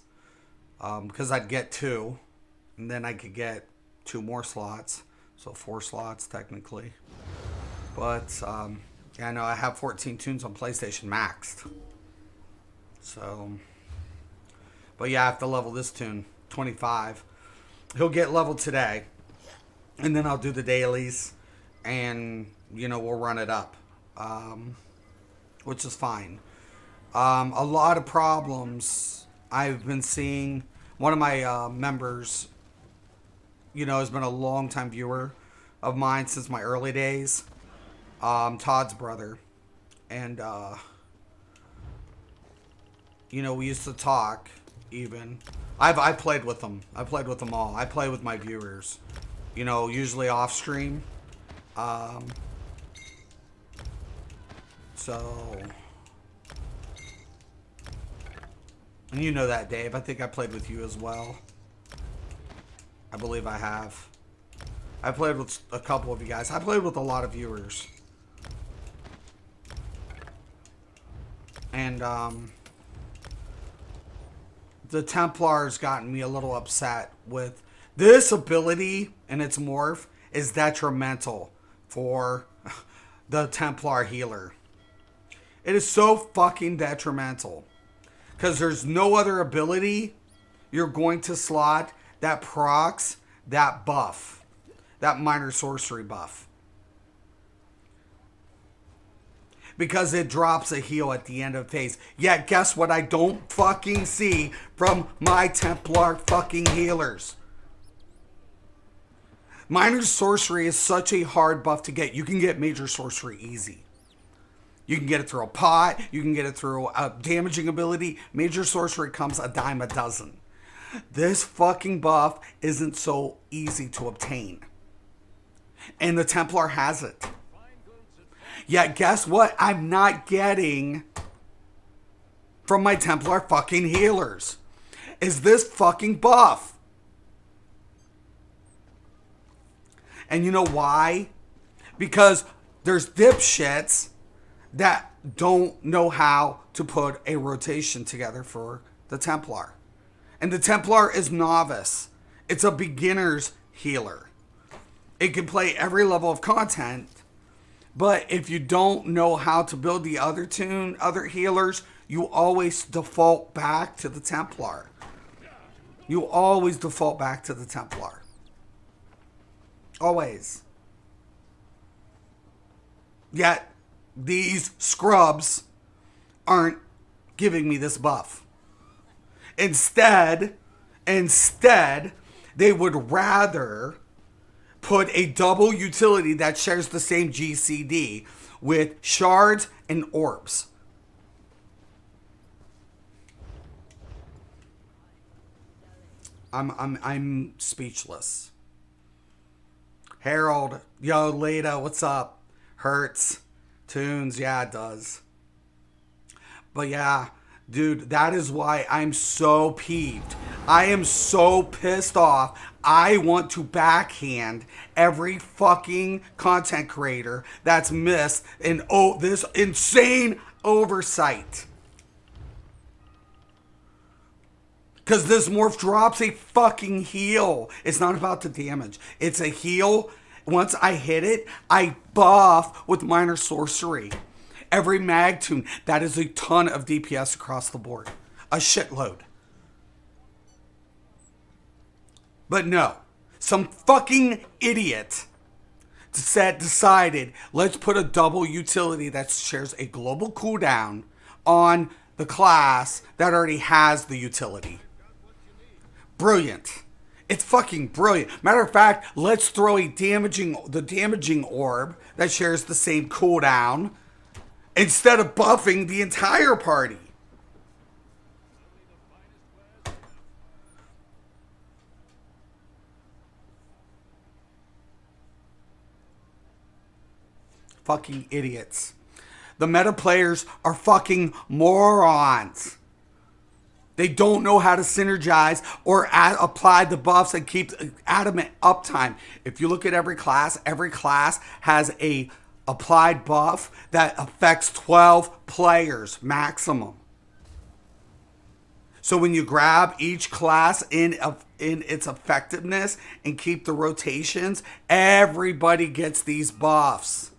because I'd get 2, and then I could get 2 more slots, so 4 slots technically. But yeah, I know I have 14 tunes on PlayStation maxed. So, but yeah, I have to level this tune, 25. He'll get leveled today. And then I'll do the dailies. And, you know, we'll run it up. Which is fine. A lot of problems I've been seeing. One of my members, you know, has been a long-time viewer of mine since my early days. Todd's brother, and you know, we used to talk. Even I played with them. I played with them all. I play with my viewers, you know, usually off stream. So, and you know that, Dave. I think I played with you as well. I believe I have. I played with a couple of you guys. I played with a lot of viewers. And the Templar's gotten me a little upset with this ability, and its morph is detrimental for the Templar healer. It is so fucking detrimental. Because there's no other ability you're going to slot that procs that buff. That minor sorcery buff. Because it drops a heal at the end of phase. Yet guess what I don't fucking see from my Templar fucking healers? Minor sorcery is such a hard buff to get. You can get major sorcery easy. You can get it through a pot. You can get it through a damaging ability. Major sorcery comes a dime a dozen. This fucking buff isn't so easy to obtain. And the Templar has it. Yet guess what I'm not getting from my Templar fucking healers? Is this fucking buff. And you know why? Because there's dipshits that don't know how to put a rotation together for the Templar. And the Templar is novice. It's a beginner's healer. It can play every level of content, But if you don't know how to build the other healers, you always default back to the Templar. You always default back to the Templar. Always. Yet, these scrubs aren't giving me this buff. Instead, they would rather put a double utility that shares the same GCD with shards and orbs. I'm speechless. Harold, yo, Leda, what's up? Hurts. Tunes, yeah, it does. But yeah, dude, that is why I'm so peeved. I am so pissed off. I want to backhand every fucking content creator that's missed this insane oversight. Because this morph drops a fucking heal. It's not about the damage. It's a heal. Once I hit it, I buff with minor sorcery. Every mag tune, that is a ton of DPS across the board. A shitload. But no. Some fucking idiot decided, let's put a double utility that shares a global cooldown on the class that already has the utility. Brilliant. It's fucking brilliant. Matter of fact, let's throw the damaging orb that shares the same cooldown instead of buffing the entire party. Fucking idiots. The meta players are fucking morons. They don't know how to synergize or apply the buffs and keep adamant uptime. If you look at every class has a applied buff that affects 12 players maximum. So when you grab each class in its effectiveness and keep the rotations, everybody gets these buffs.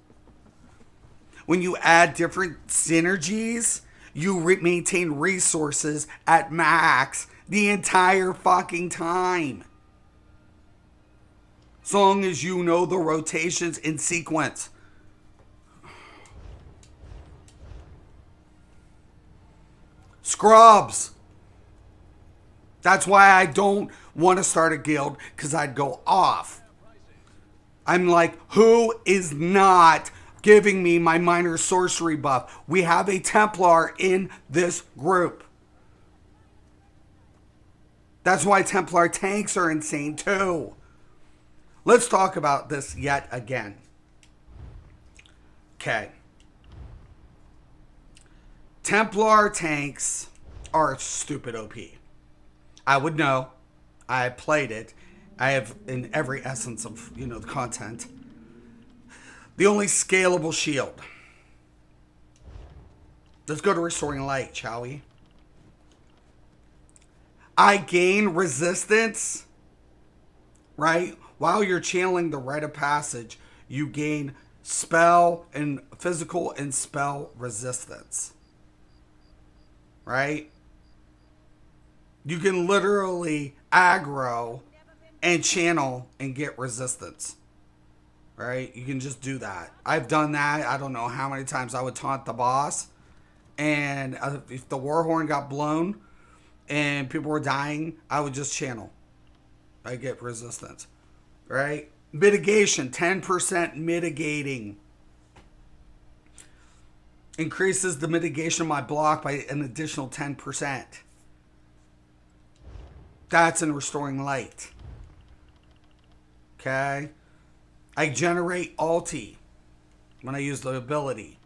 When you add different synergies, you maintain resources at max the entire fucking time. As long as you know the rotations in sequence. Scrubs. That's why I don't want to start a guild, because I'd go off. I'm like, who is not giving me my minor sorcery buff? We have a Templar in this group. That's why Templar tanks are insane too. Let's talk about this yet again. Okay. Templar tanks are stupid OP. I would know. I played it. I have in every essence of, the content. The only scalable shield. Let's go to Restoring Light, shall we? I gain resistance, right? While you're channeling the Rite of Passage, you gain spell and physical and spell resistance. Right? You can literally aggro and channel and get resistance. Right? You can just do that. I've done that. I don't know how many times I would taunt the boss. And if the Warhorn got blown and people were dying, I would just channel. I get resistance. Right? Mitigation. 10% mitigating. Increases the mitigation of my block by an additional 10%. That's in Restoring Light. Okay? I generate ulti when I use the ability.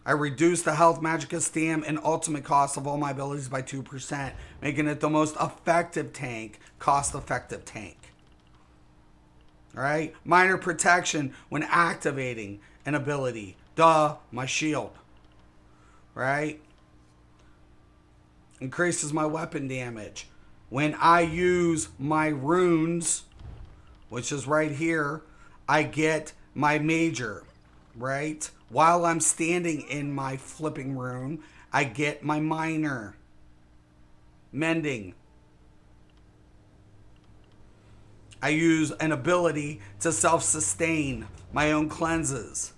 I reduce the health, magicka, stam, and ultimate cost of all my abilities by 2%, making it the most effective tank, cost-effective tank. Alright? Minor protection when activating an ability. Duh, my shield. Right? Increases my weapon damage. When I use my runes, which is right here, I get my major. right? While I'm standing in my flipping room, I get my minor. Mending. I use an ability to self-sustain my own cleanses.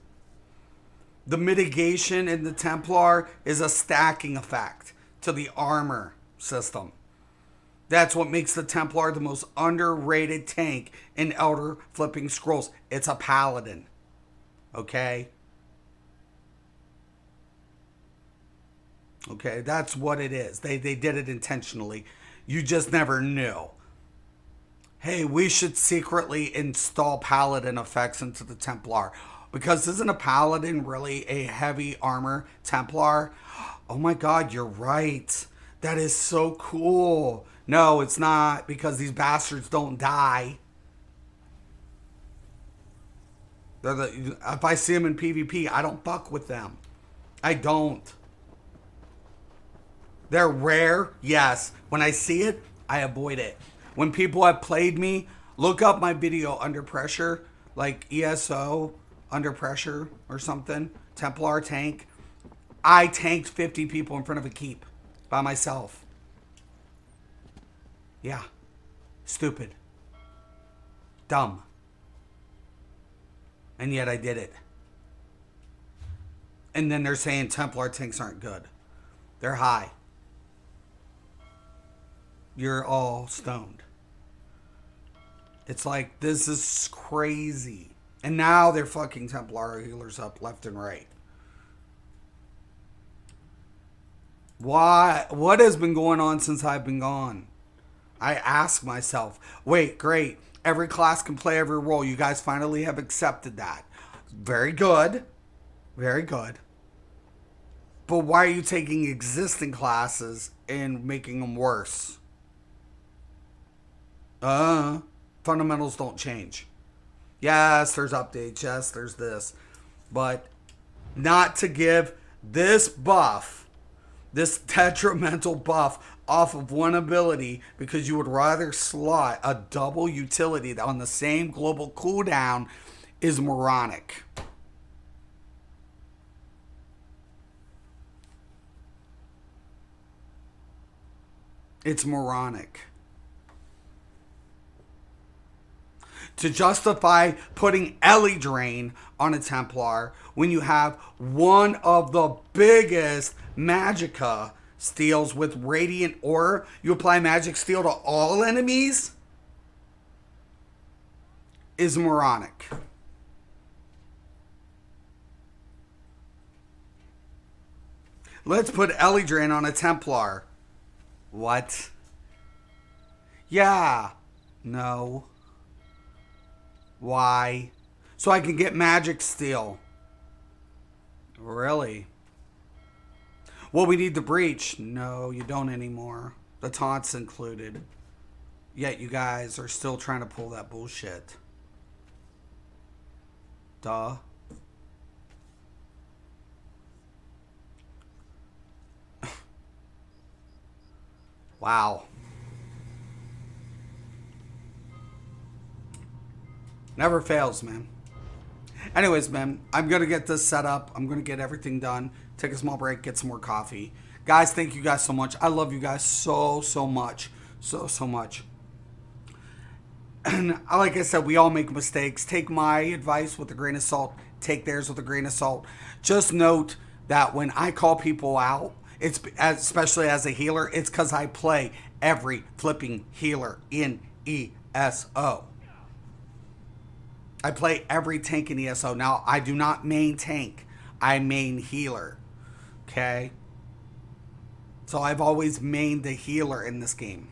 The mitigation in the Templar is a stacking effect to the armor system. That's what makes the Templar the most underrated tank in Elder Flipping Scrolls. It's a paladin. Okay? Okay, that's what it is. They did it intentionally. You just never knew. Hey, we should secretly install paladin effects into the Templar. Because isn't a paladin really a heavy armor Templar? Oh my god, you're right. That is so cool. No, it's not, because these bastards don't die. If I see them in PvP, I don't fuck with them. I don't. They're rare, yes. When I see it, I avoid it. When people have played me, look up my video Under Pressure, like ESO Under Pressure or something, Templar tank. I tanked 50 people in front of a keep by myself. Yeah. Stupid. Dumb. And yet I did it. And then they're saying Templar tanks aren't good. They're high. You're all stoned. It's like, this is crazy. And now they're fucking Templar healers up left and right. Why? What has been going on since I've been gone? I ask myself. Wait, great. Every class can play every role. You guys finally have accepted that. Very good. Very good. But why are you taking existing classes and making them worse? Fundamentals don't change. Yes, there's updates. Yes, there's this. But not to give this buff, this detrimental buff off of one ability because you would rather slot a double utility on the same global cooldown is moronic. It's moronic. To justify putting Ellie Drain on a Templar when you have one of the biggest Magicka steals with Radiant Aura, you apply Magic Steal to all enemies, is moronic. Let's put Ellie Drain on a Templar. What? Yeah. No. Why? So I can get Magic Steal. Really? Well, we need the Breach. No, you don't anymore. The Taunt's included. Yet you guys are still trying to pull that bullshit. Duh. Wow. Never fails, man. Anyways, man, I'm going to get this set up. I'm going to get everything done. Take a small break, get some more coffee. Guys, thank you guys so much. I love you guys so much. So much. And like I said, we all make mistakes. Take my advice with a grain of salt. Take theirs with a grain of salt. Just note that when I call people out, it's especially as a healer, it's because I play every flipping healer in ESO. I play every tank in ESO. Now, I do not main tank. I main healer. Okay? So I've always mained the healer in this game.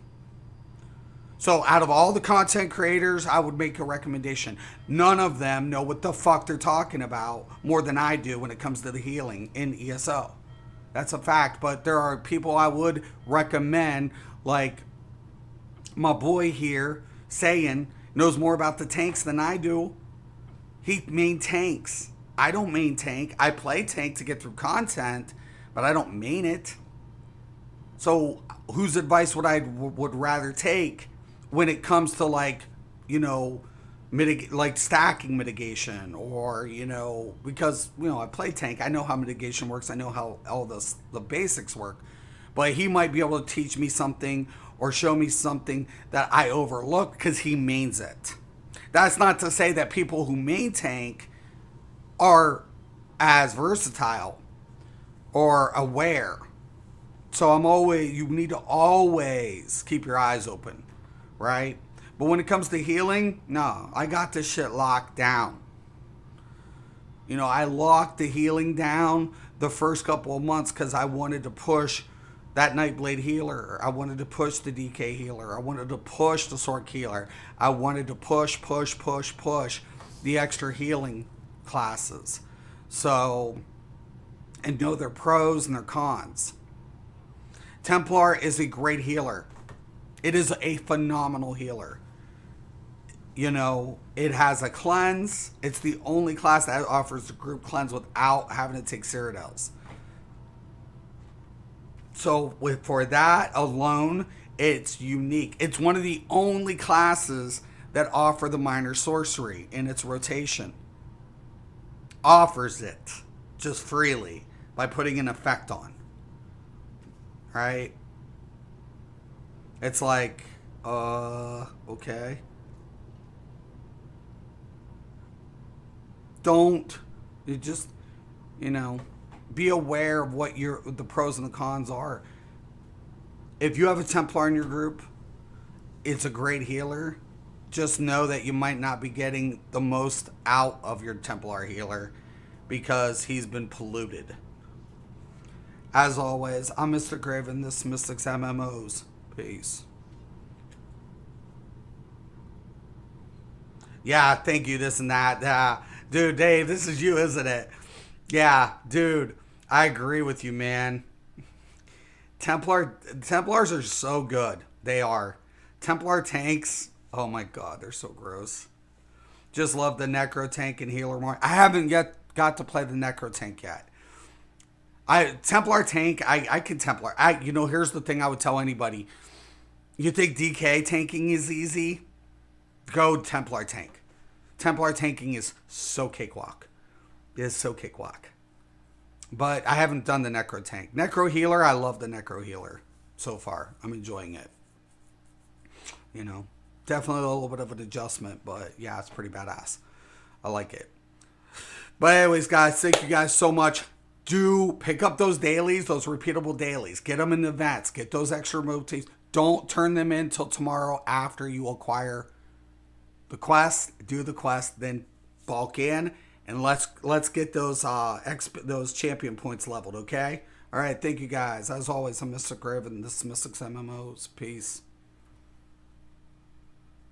So out of all the content creators, I would make a recommendation. None of them know what the fuck they're talking about more than I do when it comes to the healing in ESO. That's a fact. But there are people I would recommend, like my boy here, Saiyan, knows more about the tanks than I do. He main tanks. I don't main tank. I play tank to get through content, but I don't main it. So whose advice would rather take when it comes to, like, you know, like stacking mitigation, or because I play tank, I know how mitigation works, I know how all the basics work, but he might be able to teach me something or show me something that I overlook because he mains it. That's not to say that people who main tank are as versatile or aware. So you need to always keep your eyes open, right? But when it comes to healing, no, I got this shit locked down. I locked the healing down the first couple of months because I wanted to push that Nightblade healer. I wanted to push the DK healer. I wanted to push the Sword healer. I wanted to push the extra healing classes. So, and know their pros and their cons. Templar is a great healer. It is a phenomenal healer. It has a cleanse. It's the only class that offers a group cleanse without having to take Citadels. So for that alone, it's unique. It's one of the only classes that offer the minor sorcery in its rotation. Offers it just freely by putting an effect on. Right? It's like, okay. You just, be aware of what the pros and the cons are. If you have a Templar in your group, it's a great healer. Just know that you might not be getting the most out of your Templar healer because he's been polluted. As always, I'm Mr. Graven. This is Mystics MMOs. Peace. Yeah, thank you, this and that. Dude, Dave, this is you, isn't it? Yeah, dude, I agree with you, man. Templars are so good. They are. Templar tanks, oh my god, they're so gross. Just love the Necro tank and healer more. I haven't yet got to play the Necro tank yet. Templar tank, I can Templar. Here's the thing I would tell anybody. You think DK tanking is easy? Go Templar tank. Templar tanking is so cakewalk. It is so cakewalk. But I haven't done the Necro tank. Necro healer, I love the Necro healer so far. I'm enjoying it. Definitely a little bit of an adjustment, but yeah, it's pretty badass. I like it. But anyways, guys, thank you guys so much. Do pick up those dailies, those repeatable dailies. Get them in events. Get those extra motifs. Don't turn them in till tomorrow after you acquire the quest. Do the quest, then bulk in, and let's get those champion points leveled. Okay. All right. Thank you guys. As always, I'm Mr. Graven. This is Mystics MMOs. Peace.